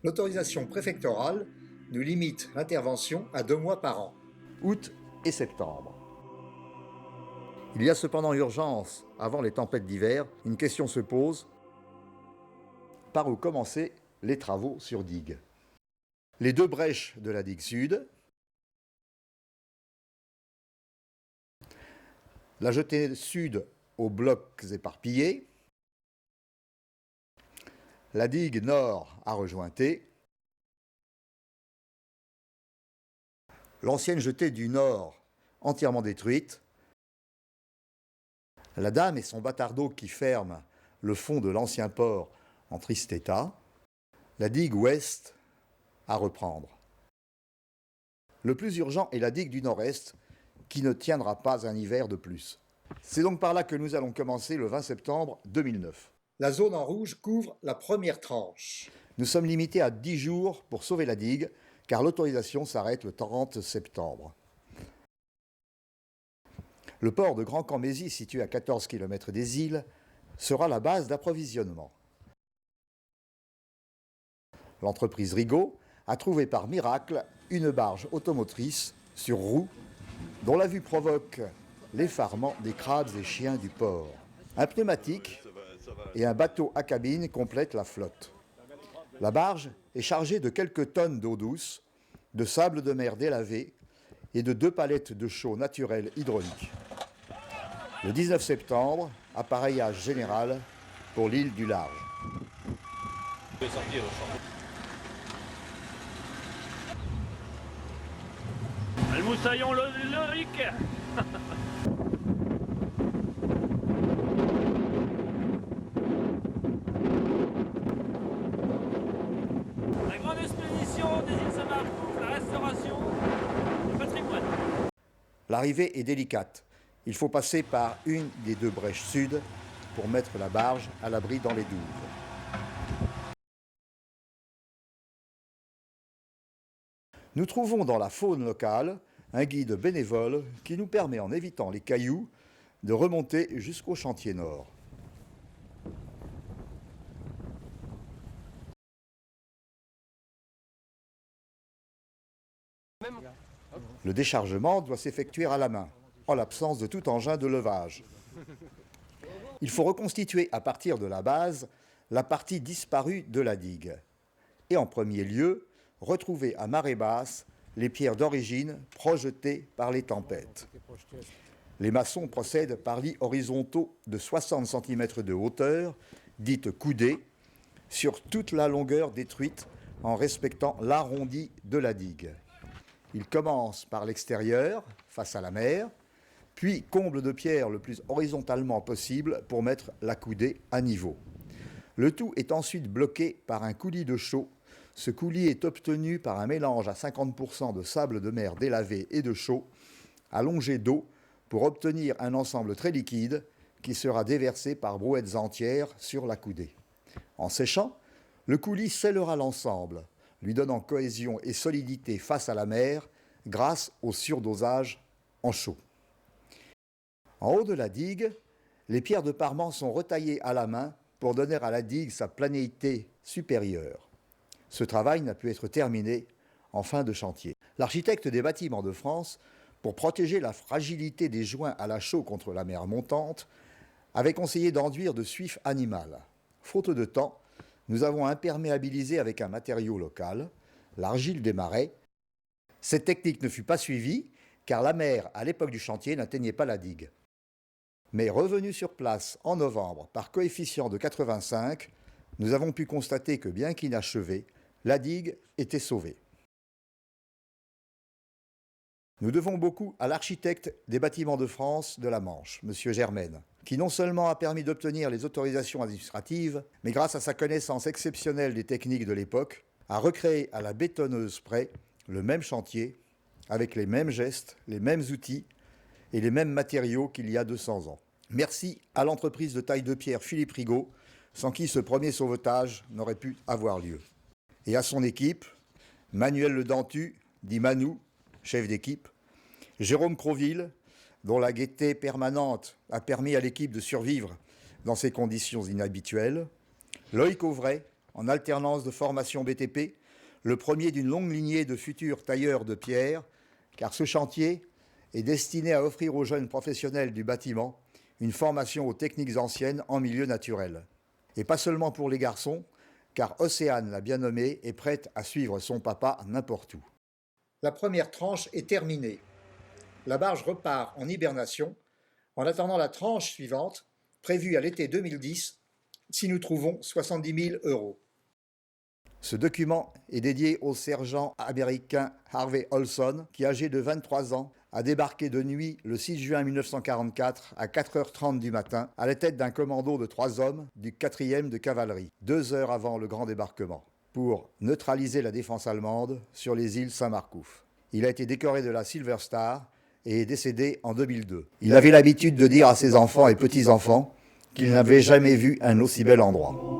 L'autorisation préfectorale nous limite l'intervention à 2 mois par an. Août et septembre. Il y a cependant urgence, avant les tempêtes d'hiver, une question se pose, par où commencer les travaux sur digue? Les 2 brèches de la digue sud, la jetée sud aux blocs éparpillés, la digue nord à rejointer, l'ancienne jetée du nord entièrement détruite, la dame et son bâtard d'eau qui ferment le fond de l'ancien port en triste état, la digue ouest à reprendre. Le plus urgent est la digue du nord-est qui ne tiendra pas un hiver de plus. C'est donc par là que nous allons commencer le 20 septembre 2009. La zone en rouge couvre la première tranche. Nous sommes limités à 10 jours pour sauver la digue, car l'autorisation s'arrête le 30 septembre. Le port de Grand-Cambésis, situé à 14 km des îles, sera la base d'approvisionnement. L'entreprise Rigaud a trouvé par miracle une barge automotrice sur roue dont la vue provoque l'effarement des crabes et chiens du port. Un pneumatique et un bateau à cabine complètent la flotte. La barge est chargée de quelques tonnes d'eau douce, de sable de mer délavé et de 2 palettes de chaux naturel hydraulique. Le 19 septembre, appareillage général pour l'île du Large. Le moussaillon lyrique. La grande expédition des îles Saint-Marcouf, la restauration du patrimoine. L'arrivée est délicate. Il faut passer par une des 2 brèches sud pour mettre la barge à l'abri dans les douves. Nous trouvons dans la faune locale un guide bénévole qui nous permet, en évitant les cailloux, de remonter jusqu'au chantier nord. Le déchargement doit s'effectuer à la main, en l'absence de tout engin de levage. Il faut reconstituer à partir de la base la partie disparue de la digue. Et en premier lieu, retrouver à marée basse les pierres d'origine projetées par les tempêtes. Les maçons procèdent par lits horizontaux de 60 cm de hauteur, dites coudées, sur toute la longueur détruite en respectant l'arrondi de la digue. Ils commencent par l'extérieur, face à la mer, puis comblent de pierre le plus horizontalement possible pour mettre la coudée à niveau. Le tout est ensuite bloqué par un coulis de chaux. Ce coulis est obtenu par un mélange à 50% de sable de mer délavé et de chaux, allongé d'eau, pour obtenir un ensemble très liquide qui sera déversé par brouettes entières sur la coudée. En séchant, le coulis scellera l'ensemble, lui donnant cohésion et solidité face à la mer grâce au surdosage en chaux. En haut de la digue, les pierres de parement sont retaillées à la main pour donner à la digue sa planéité supérieure. Ce travail n'a pu être terminé en fin de chantier. L'architecte des bâtiments de France, pour protéger la fragilité des joints à la chaux contre la mer montante, avait conseillé d'enduire de suif animal. Faute de temps, nous avons imperméabilisé avec un matériau local, l'argile des marais. Cette technique ne fut pas suivie, car la mer, à l'époque du chantier, n'atteignait pas la digue. Mais revenus sur place en novembre par coefficient de 85, nous avons pu constater que, bien qu'inachevée, la digue était sauvée. Nous devons beaucoup à l'architecte des bâtiments de France de la Manche, M. Germaine, qui non seulement a permis d'obtenir les autorisations administratives, mais grâce à sa connaissance exceptionnelle des techniques de l'époque, a recréé à la bétonneuse près le même chantier, avec les mêmes gestes, les mêmes outils et les mêmes matériaux qu'il y a 200 ans. Merci à l'entreprise de taille de pierre Philippe Rigaud, sans qui ce premier sauvetage n'aurait pu avoir lieu. Et à son équipe, Manuel Le Dentu, dit Manou, chef d'équipe, Jérôme Croville, dont la gaieté permanente a permis à l'équipe de survivre dans ces conditions inhabituelles, Loïc Auvray, en alternance de formation BTP, le premier d'une longue lignée de futurs tailleurs de pierre, car ce chantier est destiné à offrir aux jeunes professionnels du bâtiment une formation aux techniques anciennes en milieu naturel. Et pas seulement pour les garçons, car Océane, la bien nommée, est prête à suivre son papa n'importe où. La première tranche est terminée. La barge repart en hibernation en attendant la tranche suivante, prévue à l'été 2010, si nous trouvons 70 000 €. Ce document est dédié au sergent américain Harvey Olson, qui, âgé de 23 ans, a débarqué de nuit le 6 juin 1944 à 4h30 du matin à la tête d'un commando de 3 hommes du 4e de cavalerie, 2 heures avant le grand débarquement, pour neutraliser la défense allemande sur les îles Saint-Marcouf. Il a été décoré de la Silver Star et est décédé en 2002. Il avait l'habitude de dire à ses enfants et petits-enfants qu'il n'avait jamais vu un aussi bel endroit.